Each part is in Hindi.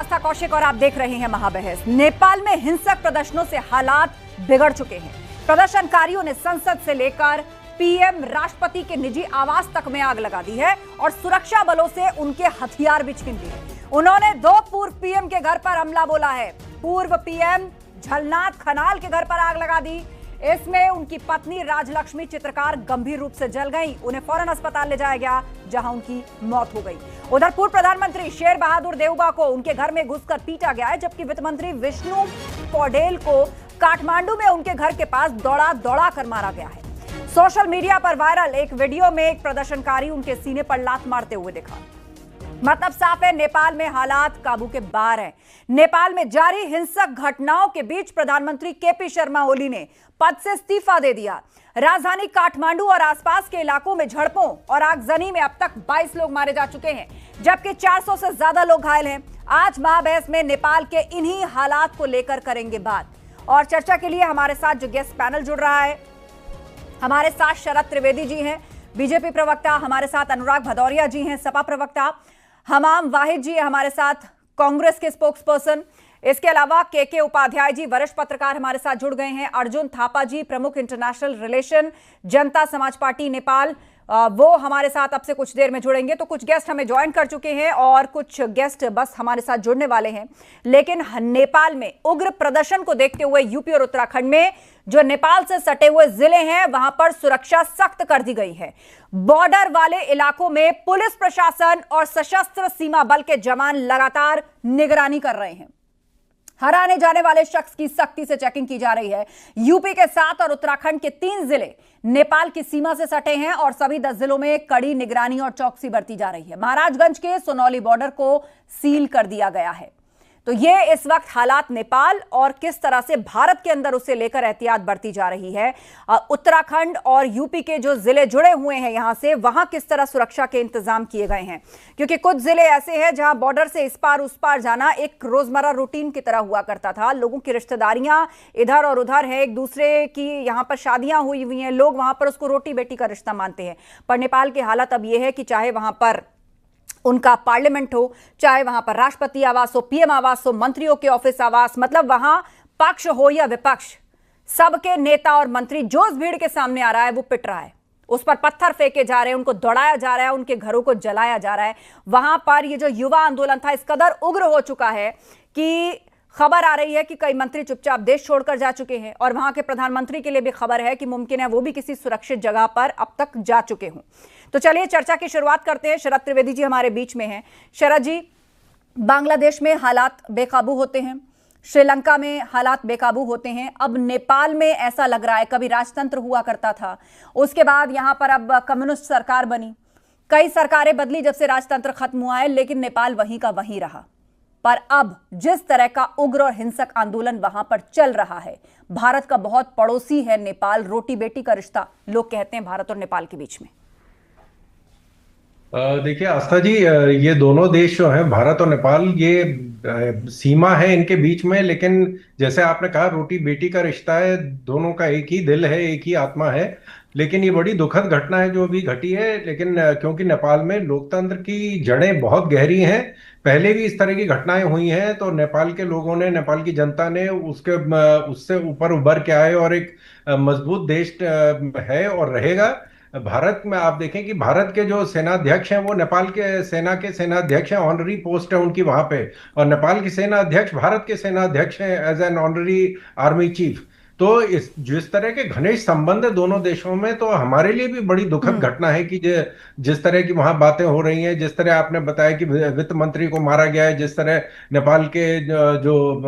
आस्था कौशिक और आप देख रहे हैं महाबहस। नेपाल में हिंसक प्रदर्शनों से हालात बिगड़ चुके हैं। प्रदर्शनकारियों ने संसद से लेकर पीएम राष्ट्रपति के निजी आवास तक में आग लगा दी है और सुरक्षा बलों से उनके हथियार भी छीन लिए। उन्होंने 2 पूर्व पीएम के घर पर हमला बोला है। पूर्व पीएम झलनाथ खनाल के घर पर आग लगा दी। इसमें उनकी पत्नी राजलक्ष्मी चित्रकार गंभीर रूप से जल गई। उन्हें फौरन अस्पताल ले जाया गया, जहां उनकी मौत हो गई। उधर पूर्व प्रधानमंत्री शेर बहादुर देउबा को उनके घर में घुसकर पीटा गया है, जबकि वित्त मंत्री विष्णु पौडेल को काठमांडू में उनके घर के पास दौड़ा कर मारा गया है। सोशल मीडिया पर वायरल एक वीडियो में एक प्रदर्शनकारी उनके सीने पर लात मारते हुए दिखा। मतलब साफ है, नेपाल में हालात काबू के बाहर हैं। नेपाल में जारी हिंसक घटनाओं के बीच प्रधानमंत्री केपी शर्मा ओली ने पद से इस्तीफा दे दिया। राजधानी काठमांडू और आसपास के इलाकों में झड़पों और आगजनी में अब तक 22 लोग मारे जा चुके हैं, जबकि 400 से ज्यादा लोग घायल हैं। आज महाबहस में नेपाल के इन्हीं हालात को लेकर करेंगे बात। और चर्चा के लिए हमारे साथ जो गेस्ट पैनल जुड़ रहा है, हमारे साथ शरद त्रिवेदी जी हैं, बीजेपी प्रवक्ता, हमारे साथ अनुराग भदौरिया जी हैं, सपा प्रवक्ता, हमाम वाहिद जी हमारे साथ, कांग्रेस के स्पोक्सपर्सन। इसके अलावा के उपाध्याय जी वरिष्ठ पत्रकार हमारे साथ जुड़ गए हैं। अर्जुन थापा जी प्रमुख इंटरनेशनल रिलेशन जनता समाज पार्टी नेपाल, वो हमारे साथ अब से कुछ देर में जुड़ेंगे। तो कुछ गेस्ट हमें ज्वाइन कर चुके हैं और कुछ गेस्ट बस हमारे साथ जुड़ने वाले हैं। लेकिन नेपाल में उग्र प्रदर्शन को देखते हुए यूपी और उत्तराखंड में जो नेपाल से सटे हुए जिले हैं, वहां पर सुरक्षा सख्त कर दी गई है। बॉर्डर वाले इलाकों में पुलिस प्रशासन और सशस्त्र सीमा बल के जवान लगातार निगरानी कर रहे हैं। हराने जाने वाले शख्स की सख्ती से चेकिंग की जा रही है। यूपी के 7 और उत्तराखंड के 3 जिले नेपाल की सीमा से सटे हैं और सभी 10 जिलों में कड़ी निगरानी और चौकसी बरती जा रही है। महाराजगंज के सोनौली बॉर्डर को सील कर दिया गया है। तो ये इस वक्त हालात नेपाल और किस तरह से भारत के अंदर उसे लेकर एहतियात बरती जा रही है। उत्तराखंड और यूपी के जो जिले जुड़े हुए हैं यहां से, वहां किस तरह सुरक्षा के इंतजाम किए गए हैं, क्योंकि कुछ जिले ऐसे हैं जहां बॉर्डर से इस पार उस पार जाना एक रोजमर्रा रूटीन की तरह हुआ करता था। लोगों की रिश्तेदारियां इधर और उधर है, एक दूसरे की यहां पर शादियां हुई हैं, लोग वहां पर उसको रोटी बेटी का रिश्ता मानते हैं। पर नेपाल की हालत अब यह है कि चाहे वहां पर उनका पार्लियामेंट हो, चाहे वहां पर राष्ट्रपति आवास हो, पीएम आवास हो, मंत्रियों के ऑफिस आवास, मतलब वहां पक्ष हो या विपक्ष, सबके नेता और मंत्री जो इस भीड़ के सामने आ रहा है वो पिट रहा है, उस पर पत्थर फेंके जा रहे हैं, उनको दौड़ाया जा रहा है, उनके घरों को जलाया जा रहा है। वहां पर ये जो युवा आंदोलन था इस कदर उग्र हो चुका है कि खबर आ रही है कि कई मंत्री चुपचाप देश छोड़कर जा चुके हैं और वहां के प्रधानमंत्री के लिए भी खबर है कि मुमकिन है वो भी किसी सुरक्षित जगह पर अब तक जा चुके हों। तो चलिए चर्चा की शुरुआत करते हैं। शरद त्रिवेदी जी हमारे बीच में हैं। शरद जी, बांग्लादेश में हालात बेकाबू होते हैं, श्रीलंका में हालात बेकाबू होते हैं, अब नेपाल में ऐसा लग रहा है, कभी राजतंत्र हुआ करता था, उसके बाद यहां पर अब कम्युनिस्ट सरकार बनी, कई सरकारें बदली जब से राजतंत्र खत्म हुआ है, लेकिन नेपाल वहीं का वहीं रहा। पर अब जिस तरह का उग्र और हिंसक आंदोलन वहां पर चल रहा है, भारत का बहुत पड़ोसी है नेपाल, रोटी बेटी का रिश्ता लोग कहते हैं भारत और नेपाल के बीच में। देखिए आस्था जी, ये दोनों देश जो हैं भारत और नेपाल, ये सीमा है इनके बीच में, लेकिन जैसे आपने कहा रोटी बेटी का रिश्ता है, दोनों का एक ही दिल है, एक ही आत्मा है। लेकिन ये बड़ी दुखद घटना है जो अभी घटी है। लेकिन क्योंकि नेपाल में लोकतंत्र की जड़ें बहुत गहरी हैं, पहले भी इस तरह की घटनाएं हुई हैं, तो नेपाल के लोगों ने, नेपाल की जनता ने उससे ऊपर उभर के आए और एक मजबूत देश है और रहेगा। भारत में आप देखें कि भारत के जो सेनाध्यक्ष हैं वो नेपाल के सेनाध्यक्ष हैं, ऑनरी पोस्ट है उनकी वहां पे, और नेपाल के सेना अध्यक्ष भारत के सेना अध्यक्ष हैं as an honorary army chief. तो इस जिस तरह के घनिष्ठ संबंध है दोनों देशों में, तो हमारे लिए भी बड़ी दुखद घटना है कि जिस तरह की वहां बातें हो रही हैं, जिस तरह आपने बताया कि वित्त मंत्री को मारा गया है, जिस तरह नेपाल के जो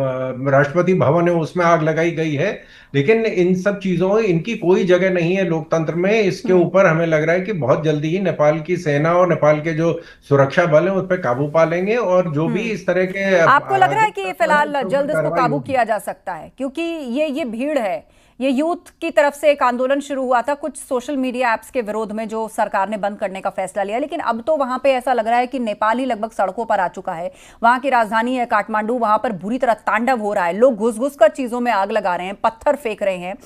राष्ट्रपति भवन है उसमें आग लगाई गई है। लेकिन इन सब चीजों इनकी कोई जगह नहीं है लोकतंत्र में। इसके ऊपर हमें लग रहा है कि बहुत जल्दी ही नेपाल की सेना और नेपाल के जो सुरक्षा बल है उस पर काबू पा लेंगे, और जो भी इस तरह के आपको लग रहा है कि फिलहाल जल्द इसको काबू किया जा सकता है, क्योंकि ये भीड़ है, ये यूथ की तरफ से एक आंदोलन शुरू हुआ था कुछ सोशल मीडिया ऐप्स के विरोध में जो सरकार ने बंद करने का फैसला लिया, लेकिन अब तो वहां पे ऐसा लग रहा है कि नेपाल ही लगभग सड़कों पर आ चुका है। वहां की राजधानी है काठमांडू, वहां पर बुरी तरह तांडव हो रहा है। लोग घुस घुस कर चीजों में आग लगा रहे हैं, पत्थर फेंक रहे हैं,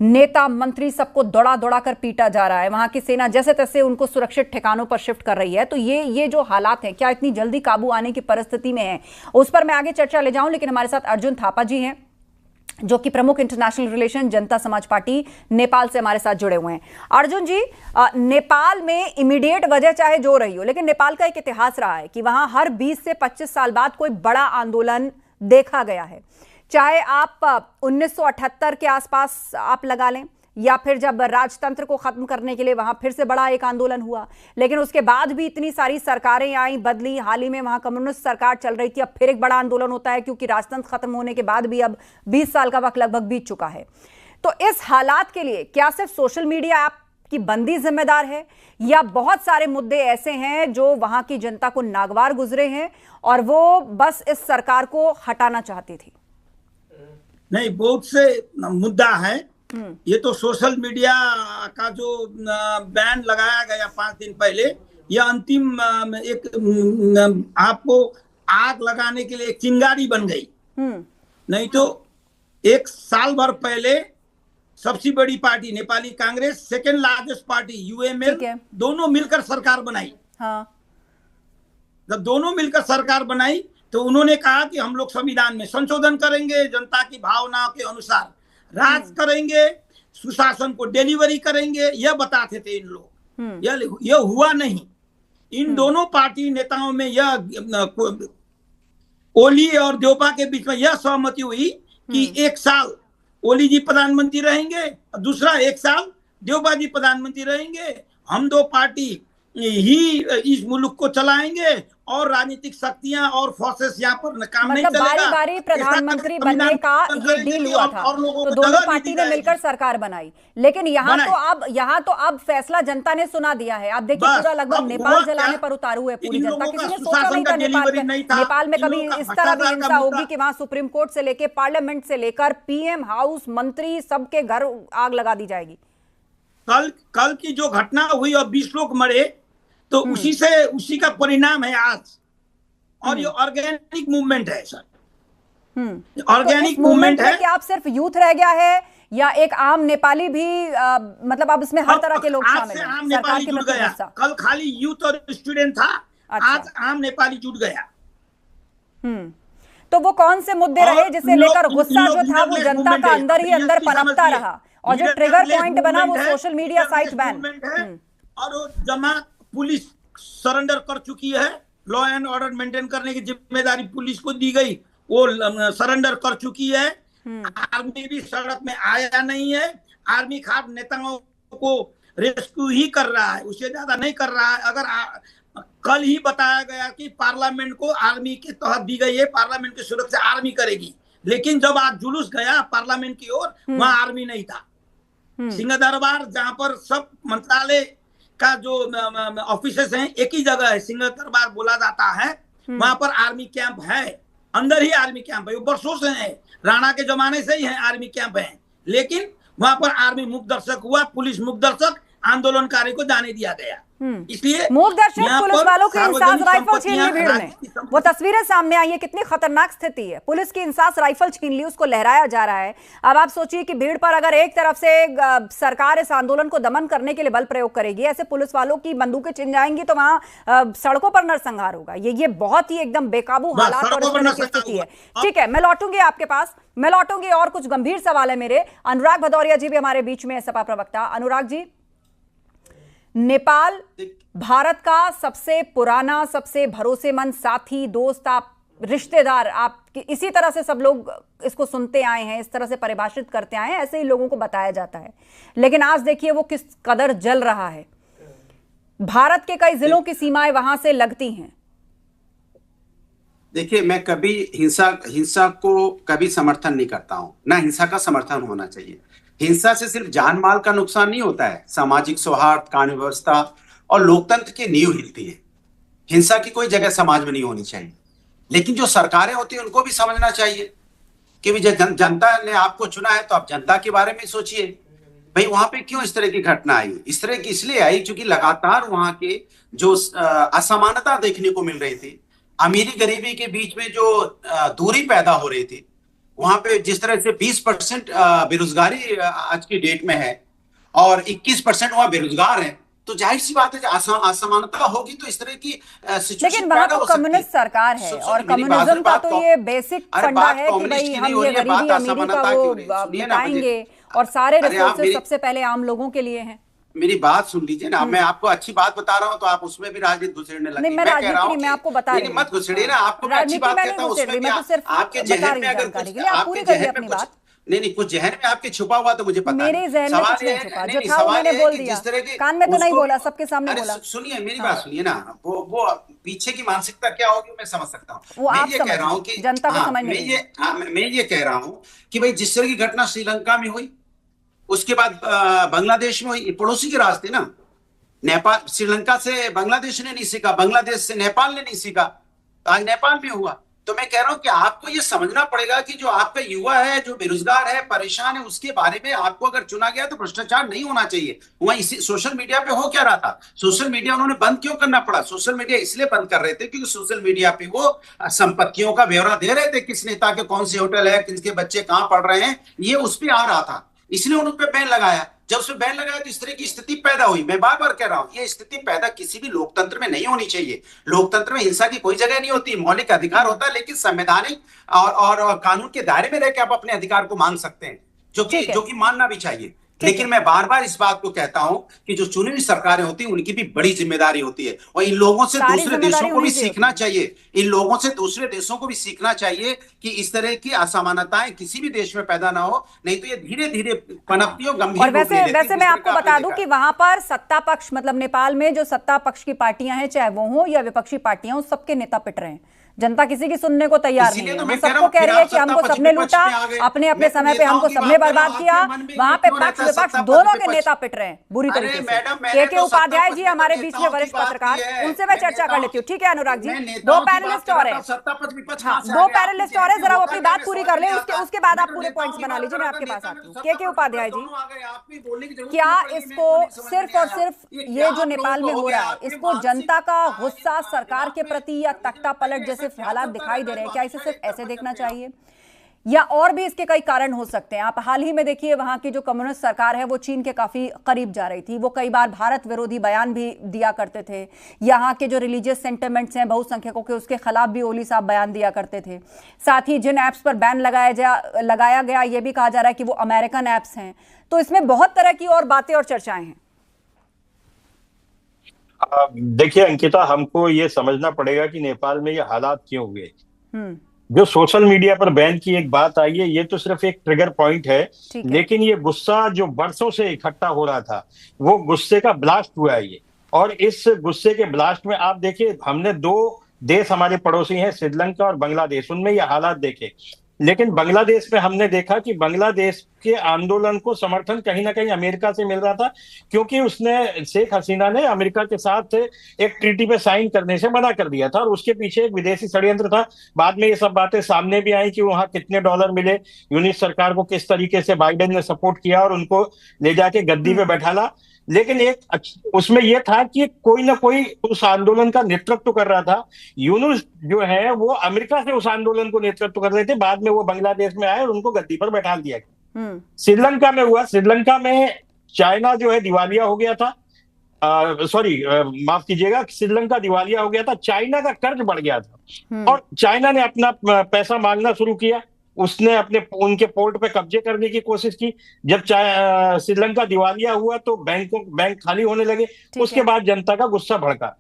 नेता मंत्री सबको दौड़ा दौड़ा कर पीटा जा रहा है। वहां की सेना जैसे तैसे उनको सुरक्षित ठिकानों पर शिफ्ट कर रही है। तो ये जो हालात हैं, क्या इतनी जल्दी काबू आने की परिस्थिति में है, उस पर मैं आगे चर्चा ले जाऊं। लेकिन हमारे साथ अर्जुन थापा जी हैं जो कि प्रमुख इंटरनेशनल रिलेशन जनता समाज पार्टी नेपाल से हमारे साथ जुड़े हुए हैं। अर्जुन जी, नेपाल में इमीडिएट वजह चाहे जो रही हो, लेकिन नेपाल का एक इतिहास रहा है कि वहां हर 20 से 25 साल बाद कोई बड़ा आंदोलन देखा गया है। चाहे आप 1978 के आसपास आप लगा लें, या फिर जब राजतंत्र को खत्म करने के लिए वहां फिर से बड़ा एक आंदोलन हुआ, लेकिन उसके बाद भी इतनी सारी सरकारें आई बदली। हाल ही में वहां कम्युनिस्ट सरकार चल रही थी, अब फिर एक बड़ा आंदोलन होता है क्योंकि राजतंत्र खत्म होने के बाद भी अब 20 साल का वक्त लगभग बीत चुका है। तो इस हालात के लिए क्या सिर्फ सोशल मीडिया ऐप की बंदी जिम्मेदार है, या बहुत सारे मुद्दे ऐसे हैं जो वहां की जनता को नागवार गुजरे हैं और वो बस इस सरकार को हटाना चाहती थी? नहीं, बहुत से मुद्दा है। ये तो सोशल मीडिया का जो बैन लगाया गया 5 दिन पहले, यह अंतिम एक आपको आग लगाने के लिए एक चिंगारी बन गई। नहीं तो एक साल भर पहले सबसे बड़ी party Nepali Congress, second largest party UML, दोनों मिलकर सरकार बनाई। हाँ। जब दोनों मिलकर सरकार बनाई तो उन्होंने कहा कि हम लोग संविधान में संशोधन करेंगे, जनता की भावनाओं के अनुसार राज करेंगे, सुशासन को डिलीवरी करेंगे, यह बताते थे इन लोग। यह हुआ नहीं। इन दोनों पार्टी नेताओं में यह ओली और देउपा के बीच में यह सहमति हुई कि एक साल ओली जी प्रधानमंत्री रहेंगे, दूसरा एक साल देउपा जी प्रधानमंत्री रहेंगे। हम दो पार्टी ही इस मुल्क को चलाएंगे और राजनीतिक शक्तियां और फोर्सेस यहाँ पर काम नहीं चलेगा। बारी बारी प्रधानमंत्री बनने का ये डील हुआ था, तो दोनों पार्टी ने मिलकर सरकार बनाई। लेकिन यहाँ तो अब फैसला जनता ने सुना दिया है। आप देखिए पूरा लगभग नेपाल जलाने पर उतारू है पूरी जनता। किसी ने सोचा नहीं था नेपाल में कभी इस तरह की हिंसा होगी कि वहां सुप्रीम कोर्ट से लेकर पार्लियामेंट से लेकर पीएम हाउस, मंत्री, सबके घर आग लगा दी जाएगी। कल की जो घटना हुई और 20 लोग मरे, तो उसी का परिणाम है आज। और ये ऑर्गेनिक मूवमेंट है सर। ऑर्गेनिक मूवमेंट है कि आप सिर्फ यूथ रह गया है या एक आम नेपाली भी, मतलब अब इसमें हर तरह के लोग शामिल हैं? आम नेपाली जुड़ गया। कल खाली यूथ और स्टूडेंट था। अच्छा। आज आम नेपाली जुड़ गया। तो वो कौन से मुद्दे रहे जिसे लेकर गुस्सा जो था वो जनता का अंदर ही अंदर पनपता रहा, और जो ट्रिगर पॉइंट बना वो सोशल मीडिया साइट बैन? और जमा पुलिस सरेंडर कर चुकी है। लॉ एंड ऑर्डर मेंटेन करने की जिम्मेदारी पुलिस को दी गई, वो सरेंडर कर चुकी है। आर्मी भी सड़क में आया नहीं है। आर्मी खास नेताओं को रेस्क्यू ही कर रहा है, उससे ज्यादा नहीं कर रहा है। अगर कल ही बताया गया कि पार्लियामेंट को आर्मी के तहत दी गई है, पार्लियामेंट की सुरक्षा आर्मी करेगी, लेकिन जब आज जुलूस गया पार्लियामेंट की ओर, वहां आर्मी नहीं था। सिंह दरबार जहां पर सब मंत्रालय का जो ऑफिसेस हैं एक ही जगह है, सिंह दरबार बोला जाता है, वहां पर आर्मी कैंप है। अंदर ही आर्मी कैंप है, वो बरसों से है, राणा के जमाने से ही है आर्मी कैंप है। लेकिन वहां पर आर्मी मुख दर्शक हुआ, पुलिस मुख दर्शक, आंदोलनकारी को जाने दिया गया। इसलिए मूक दर्शक पुलिस वालों की इंसास राइफल छीन ली भीड़ ने। वो तस्वीरें सामने आई है, कितनी खतरनाक स्थिति है। पुलिस की इंसास राइफल छीन ली, उसको लहराया जा रहा है। अब आप सोचिए कि भीड़ पर अगर एक तरफ से सरकार इस आंदोलन को दमन करने के लिए बल प्रयोग करेगी, ऐसे पुलिस वालों की बंदूकें छिन जाएंगी, तो वहां सड़कों पर नरसंहार होगा। ये बहुत ही एकदम बेकाबू हालात और स्थिति है। ठीक है, मैं लौटूंगी आपके पास, मैं लौटूंगी। और कुछ गंभीर सवाल है मेरे। अनुराग भदौरिया जी भी हमारे बीच में, सपा प्रवक्ता। अनुराग जी, नेपाल भारत का सबसे पुराना, सबसे भरोसेमंद साथी, दोस्त, आप रिश्तेदार, आप इसी तरह से सब लोग इसको सुनते आए हैं, इस तरह से परिभाषित करते आए हैं, ऐसे ही लोगों को बताया जाता है। लेकिन आज देखिए वो किस कदर जल रहा है। भारत के कई जिलों की सीमाएं वहां से लगती हैं। देखिए, मैं कभी हिंसा को कभी समर्थन नहीं करता हूं, ना हिंसा का समर्थन होना चाहिए। हिंसा से सिर्फ जान माल का नुकसान नहीं होता है, सामाजिक सौहार्द, कानून व्यवस्था और लोकतंत्र की नींव हिलती है। हिंसा की कोई जगह समाज में नहीं होनी चाहिए। लेकिन जो सरकारें होती हैं उनको भी समझना चाहिए कि जनता ने आपको चुना है तो आप जनता के बारे में सोचिए। भाई वहां पे क्यों इस तरह की घटना आई? इस तरह की इसलिए आई क्योंकि लगातार वहां के जो असमानता देखने को मिल रही थी, अमीरी गरीबी के बीच में जो दूरी पैदा हो रही थी, वहां पे जिस तरह से 20% बेरोजगारी आज की डेट में है और 21% वहां बेरोजगार है, तो जाहिर सी बात है असमानता होगी तो इस तरह की सिचुएशन। लेकिन वहां तो कम्युनिस्ट सरकार है और कम्युनिज्म का तो ये बेसिक फंडा है कि भाई हम ये गरीबी अमीरी का वो मिटाएंगे और सारे रिसोर्सेज सबसे पहले आम लोगों के लिए हैं। मेरी बात सुन लीजिए ना, मैं आपको अच्छी बात बता रहा हूँ तो आप उसमें भी राजनीति घुसेड़ने लगे। मैं कह रहा हूँ, मैं आपको बता रही हूँ, मत घुसेड़िए ना, आपको मैं अच्छी बात कहता हूँ, उसमें आपके जहन में अगर आपके जहन में कुछ नहीं कुछ जहन में आपके छुपा हुआ तो मुझे पता मेरे जहन में कुछ नहीं छुपा, जो था वो मैंने बोल दिया, कान में तो नहीं बोला, सबके सामने बोला। सुनिए मेरी बात सुनिए ना, वो पीछे की मानसिकता क्या होगी मैं समझ सकता हूँ। मैं ये कह रहा हूँ कि जनता को समझ मैं ये कह रहा हूँ कि भाई जिस तरह की घटना श्रीलंका में हुई, उसके बाद बांग्लादेश में हुई, पड़ोसी के रास्ते ना, नेपाल श्रीलंका से बांग्लादेश ने नहीं सीखा, बांग्लादेश से नेपाल ने नहीं सीखा, आज नेपाल में हुआ। तो मैं कह रहा हूं कि आपको ये समझना पड़ेगा कि जो आपका युवा है, जो बेरोजगार है, परेशान है, उसके बारे में आपको अगर चुना गया तो भ्रष्टाचार नहीं होना चाहिए। वहां इसी सोशल मीडिया पे हो क्या रहा था? सोशल मीडिया उन्होंने बंद क्यों करना पड़ा? सोशल मीडिया इसलिए बंद कर रहे थे क्योंकि सोशल मीडिया पे वो संपत्तियों का ब्यौरा दे रहे थे, किस नेता के कौन से होटल है, किसके बच्चे कहां पढ़ रहे हैं, ये उस पर आ रहा था, इसलिए उन पर बैन लगाया। जब उस पर बैन लगाया तो इस तरह की स्थिति पैदा हुई। मैं बार बार कह रहा हूं ये स्थिति पैदा किसी भी लोकतंत्र में नहीं होनी चाहिए। लोकतंत्र में हिंसा की कोई जगह नहीं होती, मौलिक अधिकार होता है, लेकिन संवैधानिक और कानून के दायरे में रहकर आप अपने अधिकार को मांग सकते हैं, जो कि मानना भी चाहिए। लेकिन मैं बार बार इस बात को कहता हूं कि जो चुनी हुई सरकारें होती हैं उनकी भी बड़ी जिम्मेदारी होती है, और इन लोगों से दूसरे देशों को भी सीखना चाहिए, इन लोगों से दूसरे देशों को भी सीखना चाहिए कि इस तरह की असमानताएं किसी भी देश में पैदा ना हो, नहीं तो ये धीरे धीरे पनपती और गंभीर। और वैसे मैं आपको बता दूं कि वहां पर सत्ता पक्ष, मतलब नेपाल में जो सत्ता पक्ष की पार्टियां हैं, चाहे वो हो या विपक्षी पार्टियां हो, सबके नेता पिट रहे हैं। जनता किसी की सुनने को तैयार नहीं है। वो सबको कह रही है कि हमको सबने लूटा, अपने अपने समय पे हमको सबने बर्बाद किया। वहां पे पक्ष विपक्ष दोनों के नेता पिट रहे हैं बुरी तरीके से। के उपाध्याय जी हमारे बीच में वरिष्ठ पत्रकार, उनसे मैं चर्चा कर लेती हूँ। ठीक है अनुराग जी, दो पैनलिस्ट और हैं, दो पैनलिस्ट और हैं, जरा वो अपनी बात पूरी कर ले, उसके बाद आप पूरे पॉइंट्स बना लीजिए, मैं आपके पास आती हूँ। के उपाध्याय जी, क्या इसको सिर्फ और सिर्फ ये जो नेपाल में हो रहा है, इसको जनता का गुस्सा सरकार के प्रति या तख्ता पलट जैसे हालात दिखाई दे रहे हैं, क्या इसे सिर्फ ऐसे देखना चाहिए या और भी इसके कई कारण हो सकते हैं? आप हाल ही में देखिए, वहां की जो कम्युनिस्ट सरकार है वो चीन के काफी करीब जा रही थी, वो कई बार भारत विरोधी बयान भी दिया करते थे। यहाँ के जो रिलीजियस सेंटिमेंट्स हैं बहुसंख्यकों के, उसके खिलाफ भी ओली साहब बयान दिया करते थे। साथ ही जिन ऐप्स पर बैन लगाया गया, ये भी कहा जा रहा है कि वो अमेरिकन ऐप्स हैं। तो इसमें बहुत तरह की और बातें और चर्चाएं हैं। देखिए अंकिता, हमको ये समझना पड़ेगा कि नेपाल में ये हालात क्यों हुए। जो सोशल मीडिया पर बैन की एक बात आई है, ये तो सिर्फ एक ट्रिगर पॉइंट है, लेकिन ये गुस्सा जो बरसों से इकट्ठा हो रहा था, वो गुस्से का ब्लास्ट हुआ है ये। और इस गुस्से के ब्लास्ट में आप देखिए, हमने दो देश हमारे पड़ोसी हैं, श्रीलंका और बांग्लादेश, उनमें ये हालात देखे। लेकिन बांग्लादेश में हमने देखा कि बांग्लादेश के आंदोलन को समर्थन कहीं ना कहीं अमेरिका से मिल रहा था, क्योंकि उसने, शेख हसीना ने अमेरिका के साथ एक ट्रीटी पे साइन करने से मना कर दिया था, और उसके पीछे एक विदेशी षड्यंत्र था। बाद में ये सब बातें सामने भी आई कि वहां कितने डॉलर मिले, यूनिट सरकार को किस तरीके से बाइडेन ने सपोर्ट किया और उनको ले जाके गद्दी पे बैठाला। लेकिन एक उसमें यह था कि कोई ना कोई उस आंदोलन का नेतृत्व कर रहा था। यूनुस जो है वो अमेरिका से उस आंदोलन को नेतृत्व कर रहे थे, बाद में वो बांग्लादेश में आए और उनको गद्दी पर बैठा दिया गया। श्रीलंका में हुआ, श्रीलंका में चाइना जो है दिवालिया हो गया था, माफ कीजिएगा, श्रीलंका दिवालिया हो गया था, चाइना का कर्ज बढ़ गया था और चाइना ने अपना पैसा मांगना शुरू किया। उसने उनके पोर्ट पे कब्जे करने की कोशिश की। जब श्रीलंका दिवालिया हुआ तो बैंक खाली होने लगे। उसके बाद जनता का गुस्सा भड़का।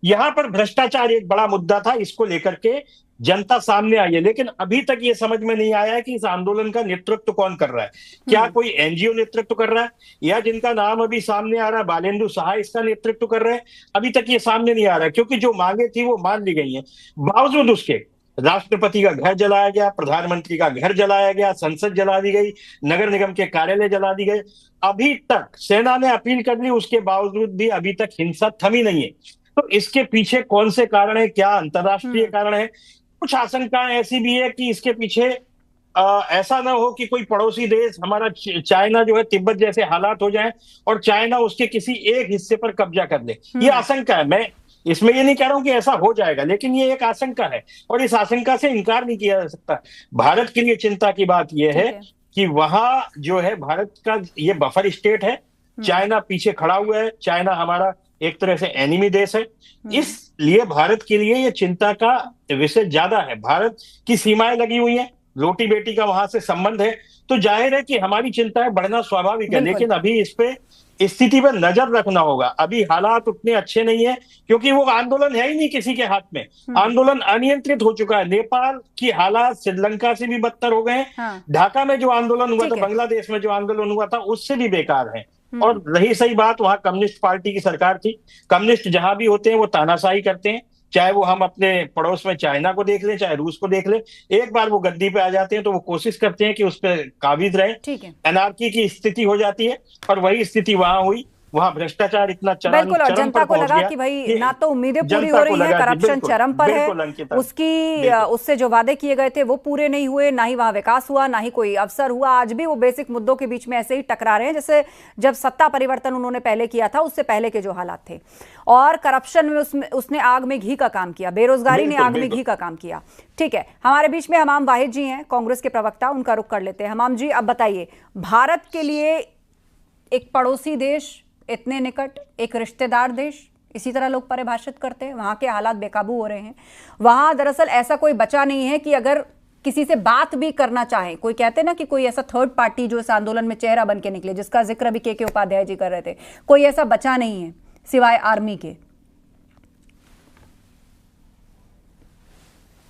यहाँ पर भ्रष्टाचार एक बड़ा मुद्दा था, इसको लेकर के जनता सामने आई है। लेकिन अभी तक ये समझ में नहीं आया है कि इस आंदोलन का नेतृत्व कौन कर रहा है। क्या कोई एनजीओ नेतृत्व कर रहा है, या जिनका नाम अभी सामने आ रहा है बालेंदु सहाय, इसका नेतृत्व कर रहे हैं? अभी तक ये सामने नहीं आ रहा है, क्योंकि जो मांगे थी वो मान ली गई हैं। बावजूद उसके राष्ट्रपति का घर जलाया गया, प्रधानमंत्री का घर जलाया गया, संसद जला दी गई, नगर निगम के कार्यालय जला दी गए। अभी तक सेना ने अपील कर ली, उसके बावजूद भी अभी तक हिंसा थमी नहीं है। तो इसके पीछे कौन से कारण है, क्या अंतरराष्ट्रीय कारण है? कुछ आशंकाएं ऐसी भी है कि इसके पीछे ऐसा ना हो कि कोई पड़ोसी देश हमारा चाइना जो है तिब्बत जैसे हालात हो जाए और चाइना उसके किसी एक हिस्से पर कब्जा कर ले। ये आशंका है। मैं इसमें ये नहीं कह रहा हूं कि ऐसा हो जाएगा, लेकिन ये एक आशंका है और इस आशंका से इनकार नहीं किया जा सकता। भारत के लिए चिंता की बात यह है कि वहां जो है भारत का ये बफर स्टेट है, चाइना पीछे खड़ा हुआ है, चाइना हमारा एक तरह से एनिमी देश है, इसलिए भारत के लिए ये चिंता का विषय ज्यादा है। भारत की सीमाएं लगी हुई हैं, रोटी बेटी का वहां से संबंध है, तो जाहिर है कि हमारी चिंताएं बढ़ना स्वाभाविक है। लेकिन अभी इस पे स्थिति पर नजर रखना होगा। अभी हालात उतने अच्छे नहीं है क्योंकि वो आंदोलन है ही नहीं किसी के हाथ में, आंदोलन अनियंत्रित हो चुका है। नेपाल की हालात श्रीलंका से भी बदतर हो गए। ढाका में जो आंदोलन हुआ था, बांग्लादेश में जो आंदोलन हुआ था, उससे भी बेकार है। और रही सही बात, वहां कम्युनिस्ट पार्टी की सरकार थी। कम्युनिस्ट जहां भी होते हैं वो तानाशाही करते हैं, चाहे वो हम अपने पड़ोस में चाइना को देख लें, चाहे रूस को देख लें। एक बार वो गद्दी पे आ जाते हैं तो वो कोशिश करते हैं कि उस पर काबिज रहे, एनार्की की स्थिति हो जाती है और वही स्थिति वहां हुई। वहां भ्रष्टाचार इतना चरम और जनता को लगा कि भाई ना तो उम्मीदें पूरी हो रही है, करप्शन चरम पर है, उससे जो वादे किए गए थे वो पूरे नहीं हुए, ना ही वहां विकास हुआ, ना ही कोई अवसर हुआ। आज भी वो बेसिक मुद्दों के बीच में ऐसे ही टकरा रहे हैं जैसे जब सत्ता परिवर्तन उन्होंने पहले किया था, उससे पहले के जो हालात थे। और करप्शन में उसने आग में घी का काम किया, बेरोजगारी ने आग में घी का काम किया। ठीक है, हमारे बीच में हमाम वाहिद जी हैं, कांग्रेस के प्रवक्ता, उनका रुख कर लेते हैं। हमाम जी, अब बताइए, भारत के लिए एक पड़ोसी देश इतने निकट, एक रिश्तेदार देश, इसी तरह लोग परिभाषित करते हैं। वहां के हालात बेकाबू हो रहे हैं। वहां दरअसल ऐसा कोई बचा नहीं है कि अगर किसी से बात भी करना चाहे, कोई कहते ना कि कोई ऐसा थर्ड पार्टी जो इस आंदोलन में चेहरा बन के निकले, जिसका जिक्र भी के उपाध्याय जी कर रहे थे, कोई ऐसा बचा नहीं है सिवाय आर्मी के।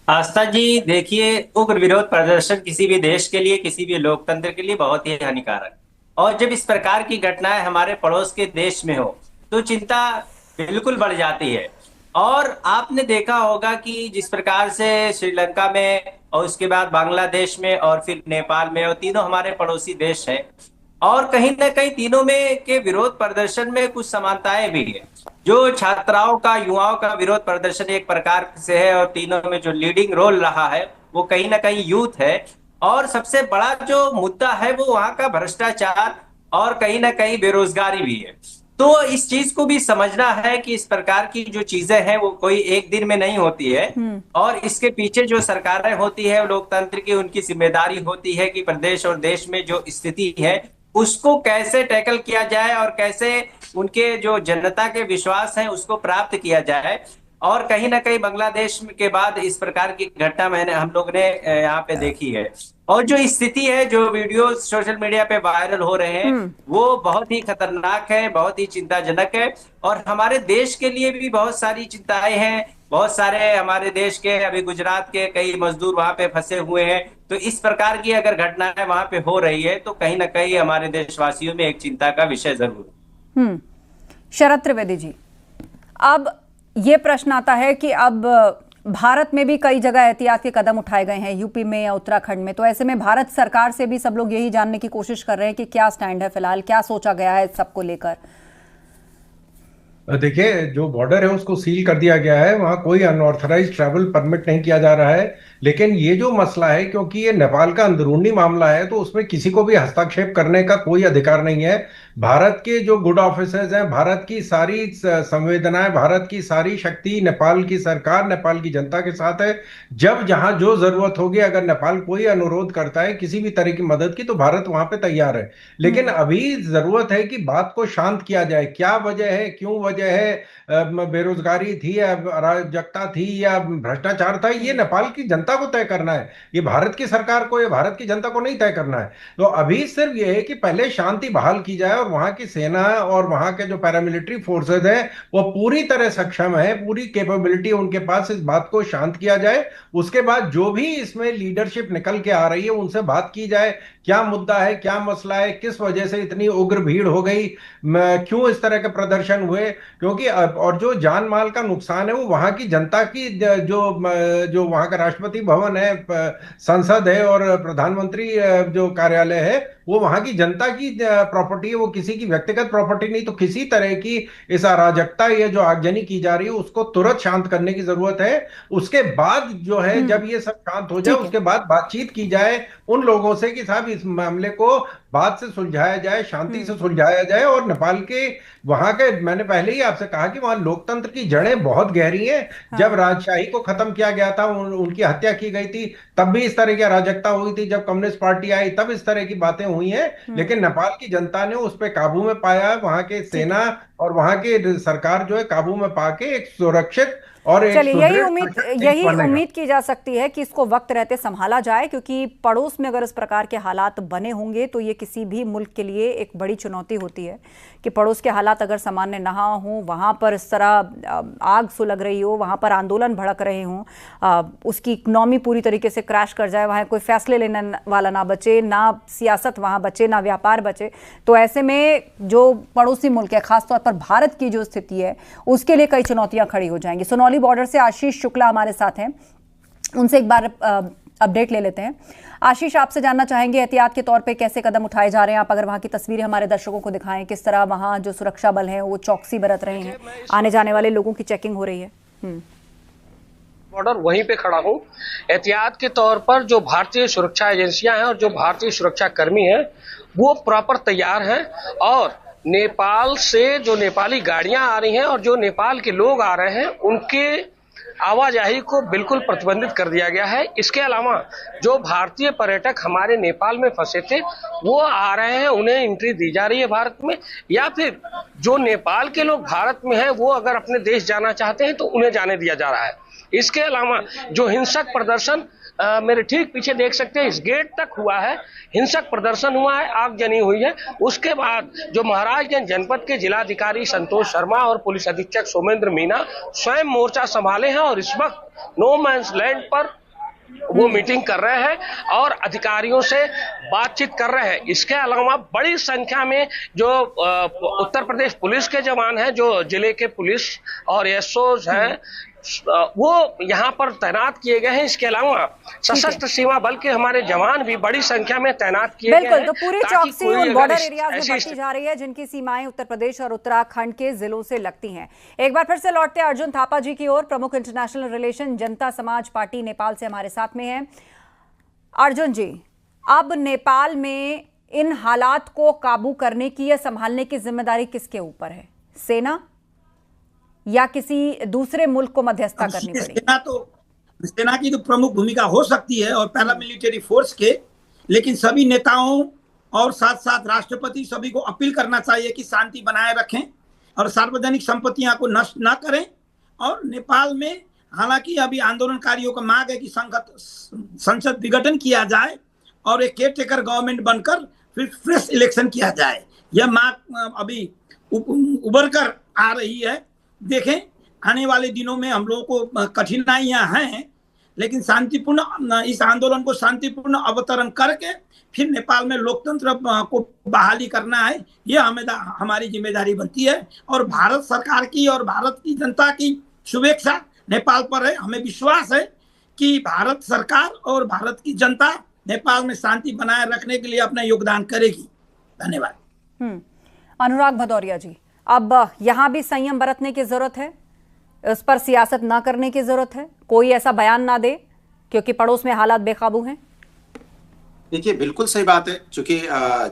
आस्था जी, देखिए, उग्र विरोध प्रदर्शन किसी भी देश के लिए, किसी भी लोकतंत्र के लिए बहुत ही हानिकारक, और जब इस प्रकार की घटनाएं हमारे पड़ोस के देश में हो तो चिंता बिल्कुल बढ़ जाती है। और आपने देखा होगा कि जिस प्रकार से श्रीलंका में और उसके बाद बांग्लादेश में और फिर नेपाल में, और तीनों हमारे पड़ोसी देश हैं, और कहीं ना कहीं तीनों में के विरोध प्रदर्शन में कुछ समानताएं भी है। जो छात्राओं का, युवाओं का विरोध प्रदर्शन एक प्रकार से है, और तीनों में जो लीडिंग रोल रहा है वो कहीं ना कहीं यूथ है। और सबसे बड़ा जो मुद्दा है वो वहां का भ्रष्टाचार और कहीं ना कहीं बेरोजगारी भी है। तो इस चीज को भी समझना है कि इस प्रकार की जो चीजें हैं वो कोई एक दिन में नहीं होती है, और इसके पीछे जो सरकारें होती है, लोकतंत्र की उनकी जिम्मेदारी होती है कि प्रदेश और देश में जो स्थिति है उसको कैसे टैकल किया जाए और कैसे उनके जो जनता के विश्वास है उसको प्राप्त किया जाए। और कहीं ना कहीं बांग्लादेश के बाद इस प्रकार की घटना हम लोग ने यहाँ पे देखी है, और जो स्थिति है, जो वीडियो सोशल मीडिया पे वायरल हो रहे हैं वो बहुत ही खतरनाक है, बहुत ही चिंताजनक है। और हमारे देश के लिए भी बहुत सारी चिंताएं हैं। बहुत सारे हमारे देश के, अभी गुजरात के कई मजदूर वहां पे फंसे हुए हैं। तो इस प्रकार की अगर घटनाएं वहां पे हो रही है तो कहीं ना कहीं हमारे देशवासियों में एक चिंता का विषय जरूर है। शरद त्रिवेदी जी, अब ये प्रश्न आता है कि अब भारत में भी कई जगह एहतियात के कदम उठाए गए हैं, यूपी में या उत्तराखंड में, तो ऐसे में भारत सरकार से भी सब लोग यही जानने की कोशिश कर रहे हैं कि क्या स्टैंड है फिलहाल, क्या सोचा गया है सबको लेकर। देखिए, जो बॉर्डर है उसको सील कर दिया गया है, वहां कोई अनऑथराइज्ड ट्रैवल परमिट नहीं किया जा रहा है। लेकिन ये जो मसला है, क्योंकि ये नेपाल का अंदरूनी मामला है, तो उसमें किसी को भी हस्तक्षेप करने का कोई अधिकार नहीं है। भारत के जो गुड ऑफिसर्स हैं, भारत की सारी संवेदनाएं, भारत की सारी शक्ति नेपाल की सरकार, नेपाल की जनता के साथ है। जब जहां जो जरूरत होगी, अगर नेपाल कोई अनुरोध करता है किसी भी तरह की मदद की, तो भारत वहां पे तैयार है। लेकिन अभी जरूरत है कि बात को शांत किया जाए। क्या वजह है, क्यों वजह है, बेरोजगारी थी या अराजकता थी या भ्रष्टाचार था, ये नेपाल की जनता को तय करना है। ये भारत की सरकार को या भारत की जनता को नहीं तय करना है। तो अभी सिर्फ ये है कि पहले शांति बहाल की जाए और वहां की सेना और वहां के जो पैरामिलिट्री फोर्सेज हैं वो पूरी तरह सक्षम है, पूरी कैपेबिलिटी उनके पास, इस बात को शांत किया जाए। उसके बाद जो भी इसमें लीडरशिप निकल के आ रही है उनसे बात की जाए, क्या मुद्दा है, क्या मसला है, किस वजह से इतनी उग्र भीड़ हो गई, क्यों इस तरह के प्रदर्शन हुए। क्योंकि और जो जान माल का नुकसान है वो वहां की जनता की, जो वहां का राष्ट्रपति भवन है, संसद है और प्रधानमंत्री जो कार्यालय है, वो वहां की जनता की प्रॉपर्टी है, वो किसी की व्यक्तिगत प्रॉपर्टी नहीं। तो किसी तरह की इस अराजकता, ये जो आगजनी की जा रही है, उसको तुरंत शांत करने की जरूरत है। उसके बाद जो है, जब ये सब शांत हो जाए, उसके बाद बातचीत की जाए उन लोगों से कि साहब इस मामले को बात से सुलझाया जाए, शांति से सुलझाया जाए। और नेपाल के वहां के, मैंने पहले ही आपसे कहा कि वहां लोकतंत्र की जड़ें बहुत गहरी हैं। जब राजशाही को खत्म किया गया था, उनकी हत्या की गई थी, तब भी इस तरह की अराजकता हुई थी। जब कम्युनिस्ट पार्टी आई तब इस तरह की बातें हुई हैं। लेकिन नेपाल की जनता ने उस पर काबू में पाया। वहां के सेना और वहां के सरकार जो है काबू में पाके एक सुरक्षित और एक चलिए, यही उम्मीद की जा सकती है कि इसको वक्त रहते संभाला जाए, क्योंकि पड़ोस में अगर इस प्रकार के हालात बने होंगे तो ये किसी भी मुल्क के लिए एक बड़ी चुनौती होती है कि पड़ोस के हालात अगर सामान्य ना हो, वहाँ पर इस तरह आग सुलग रही हो, वहाँ पर आंदोलन भड़क रहे हों, उसकी इकनॉमी पूरी तरीके से क्रैश कर जाए, वहाँ कोई फैसले लेने वाला ना बचे, ना सियासत वहाँ बचे, ना व्यापार बचे। तो ऐसे में जो पड़ोसी मुल्क है, खासतौर पर भारत की जो स्थिति है, उसके लिए कई चुनौतियाँ खड़ी हो जाएंगी। सोनौली बॉर्डर से आशीष शुक्ला हमारे साथ हैं, उनसे एक बार अपडेट ले लेते हैं। आशीष, आपसे जानना चाहेंगे एहतियात के तौर पे कैसे कदम उठाए जा रहे हैं। आप अगर वहां की तस्वीरें हमारे दर्शकों को दिखाएं, किस तरह वहां जो सुरक्षा बल हैं वो चौकसी बरत रहे हैं, आने जाने वाले लोगों की चेकिंग हो रही है। बॉर्डर वहीं पे खड़ा हूँ। एहतियात के तौर पर जो भारतीय सुरक्षा एजेंसियां हैं और जो भारतीय सुरक्षा कर्मी हैं वो प्रॉपर तैयार हैं, और नेपाल से जो नेपाली गाड़ियां आ रही हैं और जो नेपाल के लोग आ रहे हैं उनके आवाजाही को बिल्कुल प्रतिबंधित कर दिया गया है। इसके अलावा जो भारतीय पर्यटक हमारे नेपाल में फंसे थे वो आ रहे हैं, उन्हें एंट्री दी जा रही है भारत में, या फिर जो नेपाल के लोग भारत में हैं वो अगर अपने देश जाना चाहते हैं तो उन्हें जाने दिया जा रहा है। इसके अलावा जो हिंसक प्रदर्शन मेरे ठीक पीछे देख सकते हैं, इस गेट तक हुआ है, हिंसक प्रदर्शन हुआ है, आगजनी हुई है। उसके बाद जो महाराजगंज जनपद के जिलाधिकारी संतोष शर्मा और पुलिस अधीक्षक सोमेंद्र मीना स्वयं मोर्चा संभाले हैं और इस वक्त नो मैंस लैंड पर वो मीटिंग कर रहे हैं और अधिकारियों से बातचीत कर रहे हैं। इसके अलावा बड़ी संख्या में जो उत्तर प्रदेश पुलिस के जवान हैं, जो जिले के पुलिस और एसओज हैं, वो यहाँ पर तैनात किए गए हैं। इसके अलावा सशस्त्र सीमा बल के हमारे जवान भी बड़ी संख्या में तैनात किए गए हैं। बिल्कुल, तो पूरी चौकसी उन बॉर्डर एरियाज में बढ़ती जा रही है जिनकी सीमाएं उत्तर प्रदेश और उत्तराखंड के जिलों से लगती हैं। एक बार फिर से लौटते हैं अर्जुन थापा जी की ओर, प्रमुख इंटरनेशनल रिलेशन जनता समाज पार्टी नेपाल से हमारे साथ में है। अर्जुन जी, अब नेपाल में इन हालात को काबू करने की या संभालने की जिम्मेदारी किसके ऊपर है? सेना या किसी दूसरे मुल्क को मध्यस्थता करनी पड़ेगी? सेना की तो प्रमुख भूमिका हो सकती है और पैरामिलिट्री फोर्स के, लेकिन सभी नेताओं और साथ साथ राष्ट्रपति सभी को अपील करना चाहिए कि शांति बनाए रखें और सार्वजनिक संपत्तियां को नष्ट ना करें। और नेपाल में हालांकि अभी आंदोलनकारियों का मांग है कि संसद विघटन किया जाए और एक केयरटेकर गवर्नमेंट बनकर फिर फ्रेश इलेक्शन किया जाए। यह मांग अभी उभर कर आ रही है। देखें, आने वाले दिनों में हम लोगों को कठिनाइयां हैं, लेकिन शांतिपूर्ण इस आंदोलन को शांतिपूर्ण अवतरण करके फिर नेपाल में लोकतंत्र को बहाली करना है, यह हमारी जिम्मेदारी बनती है। और भारत सरकार की और भारत की जनता की शुभेच्छा नेपाल पर है। हमें विश्वास है कि भारत सरकार और भारत की जनता नेपाल में शांति बनाए रखने के लिए अपना योगदान करेगी। धन्यवाद। अनुराग भदौरिया जी, अब यहां भी संयम बरतने की जरूरत है, उस पर सियासत ना करने की जरूरत है, कोई ऐसा बयान ना दे क्योंकि पड़ोस में हालात बेकाबू हैं। देखिए, बिल्कुल सही बात है, क्योंकि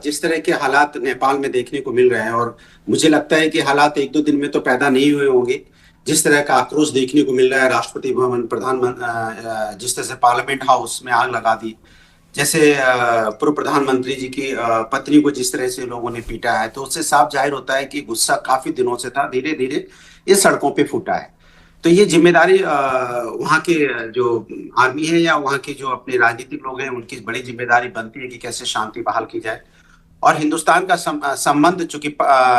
जिस तरह के हालात नेपाल में देखने को मिल रहे हैं, और मुझे लगता है कि हालात एक दो दिन में तो पैदा नहीं हुए होंगे। जिस तरह का आक्रोश देखने को मिल रहा है, राष्ट्रपति भवन, प्रधानमंत्री, जिस तरह से पार्लियामेंट हाउस में आग लगा दी, जैसे पूर्व प्रधानमंत्री जी की पत्नी को जिस तरह से लोगों ने पीटा है, तो उससे साफ जाहिर होता है कि गुस्सा काफी दिनों से था, धीरे धीरे ये सड़कों पे फूटा है। तो ये जिम्मेदारी वहाँ के जो आर्मी है या वहाँ के जो अपने राजनीतिक लोग हैं, उनकी बड़ी जिम्मेदारी बनती है कि कैसे शांति बहाल की जाए। और हिंदुस्तान का संबंध चूंकि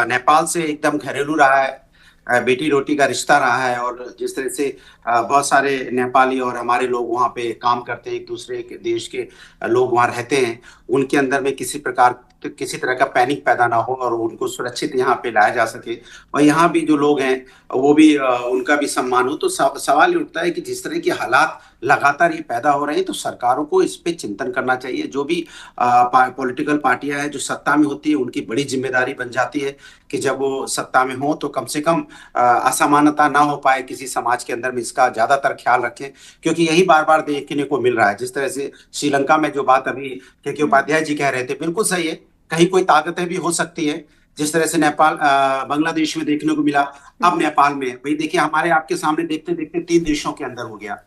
नेपाल से एकदम घरेलू रहा है, बेटी रोटी का रिश्ता रहा है, और जिस तरह से बहुत सारे नेपाली और हमारे लोग वहाँ पे काम करते हैं, एक दूसरे के देश के लोग वहाँ रहते हैं, उनके अंदर में किसी तरह का पैनिक पैदा ना हो और उनको सुरक्षित यहाँ पे लाया जा सके, और यहाँ भी जो लोग हैं वो भी उनका भी सम्मान हो। तो सवाल उठता है कि जिस तरह के हालात लगातार ये पैदा हो रहे हैं, तो सरकारों को इस पे चिंतन करना चाहिए। जो भी पॉलिटिकल पार्टियां हैं जो सत्ता में होती है, उनकी बड़ी जिम्मेदारी बन जाती है कि जब वो सत्ता में हो तो कम से कम असमानता ना हो पाए किसी समाज के अंदर में, इसका ज्यादातर ख्याल रखें, क्योंकि यही बार बार देखने को मिल रहा है। जिस तरह से श्रीलंका में जो बात अभी के उपाध्याय जी कह रहे थे, बिल्कुल सही है, कहीं कोई ताकतें भी हो सकती है, जिस तरह से नेपाल बांग्लादेश में देखने को मिला, अब नेपाल में। भाई देखिए, हमारे आपके सामने देखते देखते 3 देशों के अंदर हो गया।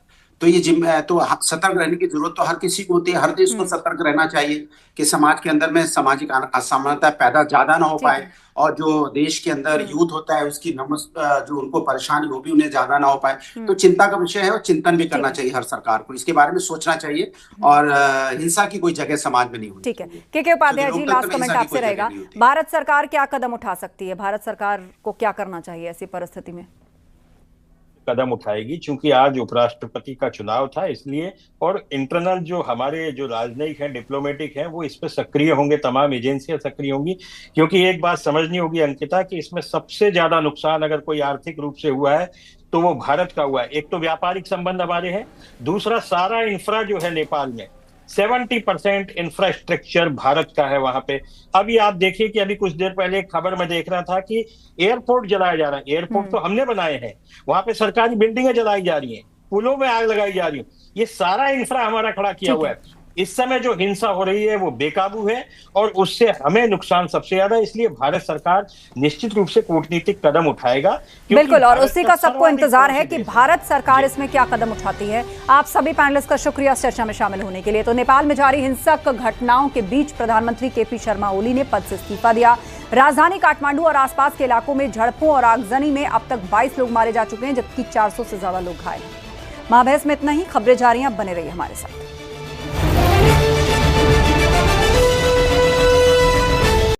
तो ये तो सतर्क रहने की जरूरत तो हर किसी को होती है, हर देश को सतर्क रहना चाहिए कि समाज के अंदर में सामाजिक असमानता पैदा ज्यादा ना हो पाए, और जो देश के अंदर यूथ होता है उसकी जो उनको परेशानी वो भी उन्हें ज्यादा ना हो पाए। तो चिंता का विषय है और चिंतन भी करना चाहिए हर सरकार को, इसके बारे में सोचना चाहिए, और हिंसा की कोई जगह समाज में नहीं होनी। ठीक है, के उपाध्याय जी, लास्ट कमेंट आपसे रहेगा। भारत सरकार क्या कदम उठा सकती है? भारत सरकार को क्या करना चाहिए ऐसी परिस्थिति में? कदम उठाएगी, क्योंकि आज उपराष्ट्रपति का चुनाव था इसलिए, और इंटरनल जो हमारे जो राजनयिक हैं, डिप्लोमेटिक हैं, वो इस पे सक्रिय होंगे, तमाम एजेंसियां सक्रिय होंगी। क्योंकि एक बात समझनी होगी अंकिता, कि इसमें सबसे ज्यादा नुकसान अगर कोई आर्थिक रूप से हुआ है तो वो भारत का हुआ है। एक तो व्यापारिक संबंध हमारे हैं, दूसरा सारा इंफ्रा जो है नेपाल में 70% इंफ्रास्ट्रक्चर भारत का है वहां पे। अभी आप देखिए कि अभी कुछ देर पहले एक खबर में देख रहा था कि एयरपोर्ट जलाया जा रहा है। एयरपोर्ट तो हमने बनाए हैं, वहां पे सरकारी बिल्डिंगें जलाई जा रही हैं, पुलों में आग लगाई जा रही है, ये सारा इंफ्रा हमारा खड़ा किया हुआ है। इस समय जो हिंसा हो रही है वो बेकाबू है, और उससे हमें नुकसान सबसे ज्यादा। इसलिए भारत सरकार निश्चित रूप से कूटनीतिक कदम उठाएगा। बिल्कुल, और उसी का सबको इंतजार है कि भारत सरकार इसमें क्या कदम उठाती है। आप सभी पैनलिस्ट का शुक्रिया चर्चा में शामिल होने के लिए। तो नेपाल में जारी हिंसक घटनाओं के बीच प्रधानमंत्री केपी शर्मा ओली ने पद से इस्तीफा दिया। राजधानी काठमांडू और आसपास के इलाकों में झड़पों और आगजनी में अब तक 22 लोग मारे जा चुके हैं, जबकि 400 से ज्यादा लोग घायल हैं। महाबहस में इतना ही। खबरें जारी हैं, बने रहिए हमारे साथ।